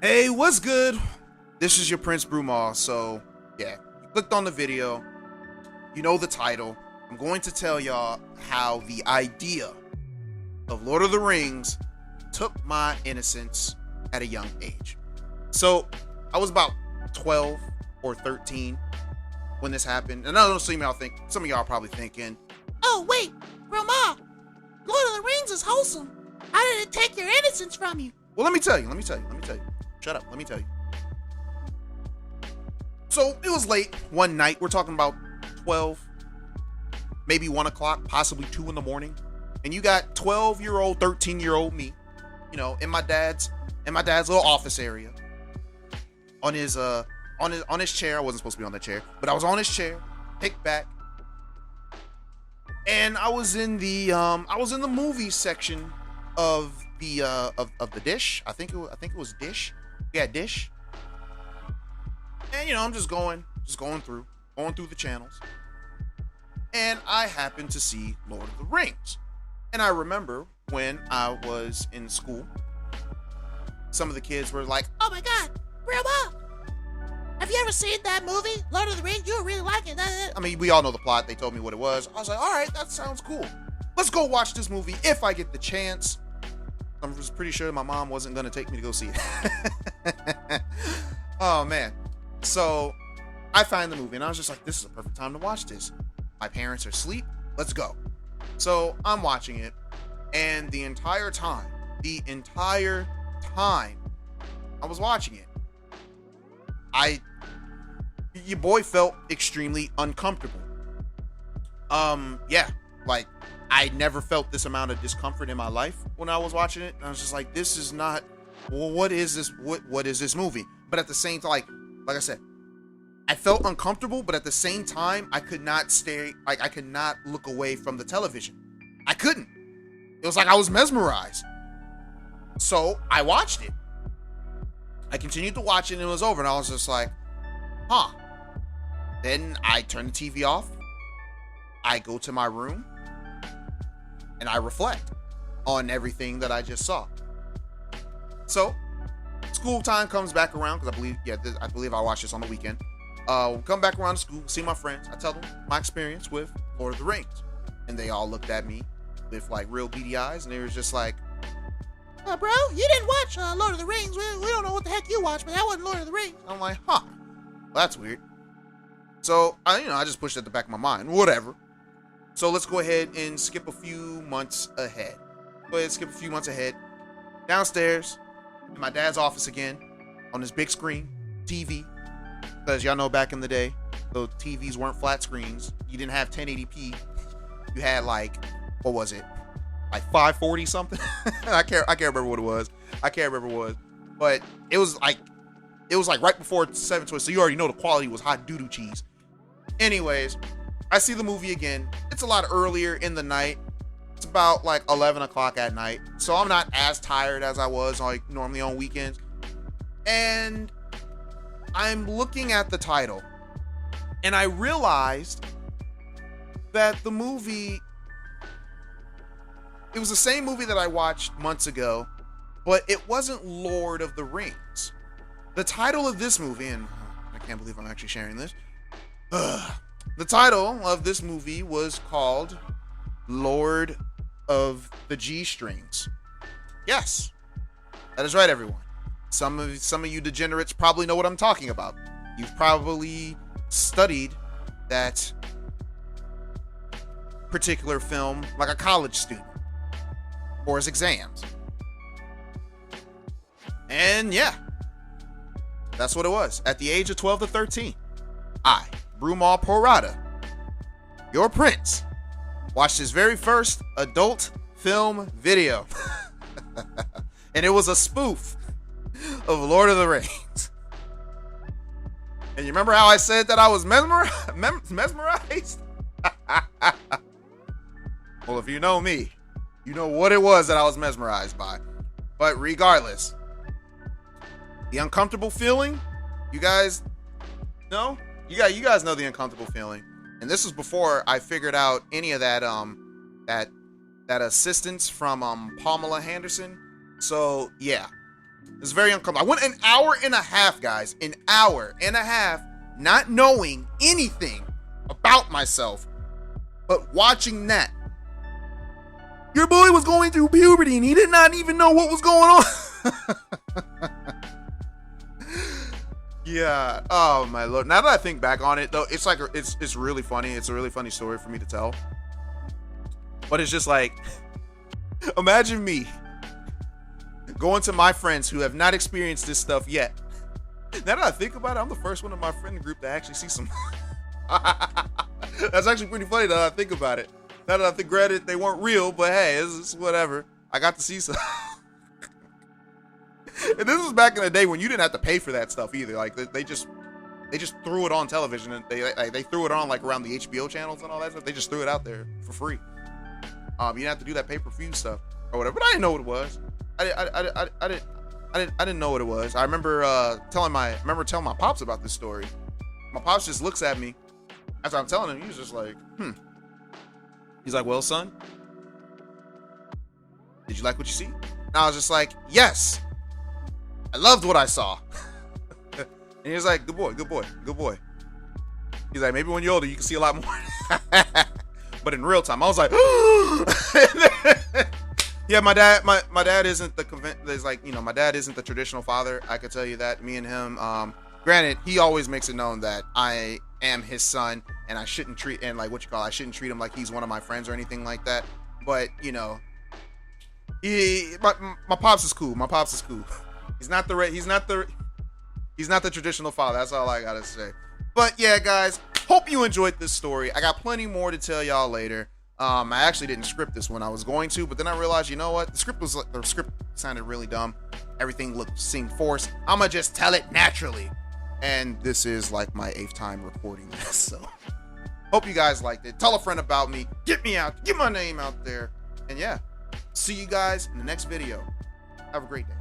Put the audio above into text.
Hey, what's good? This is your Prince Brumal. So, yeah, you clicked on the video. You know the title. I'm going to tell y'all how the idea of Lord of the Rings took my innocence at a young age. So, I was about 12 or 13 when this happened. And I know some of y'all are probably thinking, Oh, wait, Grandma, Lord of the Rings is wholesome. How did it take your innocence from you? well, let me tell you. Shut up, let me tell you. So, it was late one night. We're talking about 12, maybe 1 o'clock, possibly 2 in the morning. And you got 12-year-old, 13-year-old me, you know, in my dad's little office area. On his chair. I wasn't supposed to be on that chair, but I was on his chair, kicked back. And I was in the movie section of the Dish. I think it was Dish. Yeah, Dish. And I'm just going through the channels. And I happened to see Lord of the Rings. And I remember when I was in school, some of the kids were like, Oh my God, Grandma, have you ever seen that movie, Lord of the Rings? You really like it. I mean, we all know the plot. They told me what it was. I was like, all right, that sounds cool. Let's go watch this movie if I get the chance. I was pretty sure my mom wasn't going to take me to go see it. Oh, man. So I find the movie and I was just like, this is a perfect time to watch this. My parents are asleep. Let's go. So I'm watching it. And the entire time I was watching it, your boy felt extremely uncomfortable. Yeah, like I never felt this amount of discomfort in my life when I was watching it. And I was just like, this is not, well, what is this? What is this movie? But at the same time, like I said, I felt uncomfortable, but at the same time, I could not I could not look away from the television. I couldn't. It was like I was mesmerized. So I watched it. I continued to watch it and it was over. And I was just like, huh. Then I turned the TV off. I go to my room and I reflect on everything that I just saw. So school time comes back around because I believe I watched this on the weekend. Come back around to school, see my friends. I tell them my experience with Lord of the Rings. And they all looked at me with like real beady eyes and they were just like, Bro, you didn't watch Lord of the Rings. We don't know what the heck you watched, but that wasn't Lord of the Rings. I'm like, huh, well, that's weird. So I just pushed it at the back of my mind. Whatever. So let's go ahead and skip a few months ahead. Downstairs in my dad's office again, on this big screen TV. Because y'all know back in the day, the TVs weren't flat screens. You didn't have 1080p. You had like 540 something. I can't remember what it was. But it was like right before 720. So you already know the quality was hot doo-doo cheese. Anyways, I see the movie again. It's a lot earlier in the night. It's about like 11 o'clock at night. So I'm not as tired as I was like normally on weekends. And I'm looking at the title and I realized that the movie, it was the same movie that I watched months ago, but it wasn't Lord of the Rings. The title of this movie, and I can't believe I'm actually sharing this. The title of this movie was called Lord of the G-Strings. Yes, that is right, everyone. Some of you degenerates probably know what I'm talking about. You've probably studied that particular film like a college student for his exams. And yeah, that's what it was. At the age of 12 to 13, I, Brumal Porada, your prince, watched his very first adult film video. And it was a spoof of Lord of the Rings. And you remember how I said that I was mesmerized? Well, if you know me, you know what it was that I was mesmerized by. But regardless, the uncomfortable feeling, you guys know? You guys know the uncomfortable feeling. And this was before I figured out any of that that assistance from Pamela Henderson. So yeah, It's very uncomfortable. I went an hour and a half, guys, an hour and a half, not knowing anything about myself, but watching that. Your boy was going through puberty and he did not even know what was going on. Yeah. Oh my Lord. Now that I think back on it, though, it's like it's really funny. It's a really funny story for me to tell. But it's just like, imagine me going to my friends who have not experienced this stuff yet. Now that I think about it, I'm the first one in my friend group to actually see some. That's actually pretty funny that I think about it. Now that I think, granted, they weren't real, but hey, it's whatever. I got to see some. And this was back in the day when you didn't have to pay for that stuff either. Like they just threw it on television, and they threw it on like around the HBO channels and all that stuff. They just threw it out there for free. You didn't have to do that pay-per-view stuff or whatever. But I didn't know what it was. I didn't know what it was. I remember telling my pops about this story. My pops just looks at me after I'm telling him. He was just like, He's like, well, son, did you like what you see? And I was just like, yes. I loved what I saw. And he was like, good boy, good boy, good boy. He's like, maybe when you're older, you can see a lot more. But in real time, I was like, yeah, my dad isn't my dad isn't the traditional father. I could tell you that. Me and him, granted, he always makes it known that I am his son and I shouldn't treat him like I shouldn't treat him like he's one of my friends or anything like that. But you know, my pops is cool. My pops is cool. He's not the traditional father. That's all I gotta say. But yeah, guys, hope you enjoyed this story. I got plenty more to tell y'all later. I actually didn't script this when I was going to, but then I realized, you know what? The script sounded really dumb. Everything seemed forced. I'ma just tell it naturally. And this is like my 8th time recording this, so hope you guys liked it. Tell a friend about me. Get me out. Get my name out there. And yeah, see you guys in the next video. Have a great day.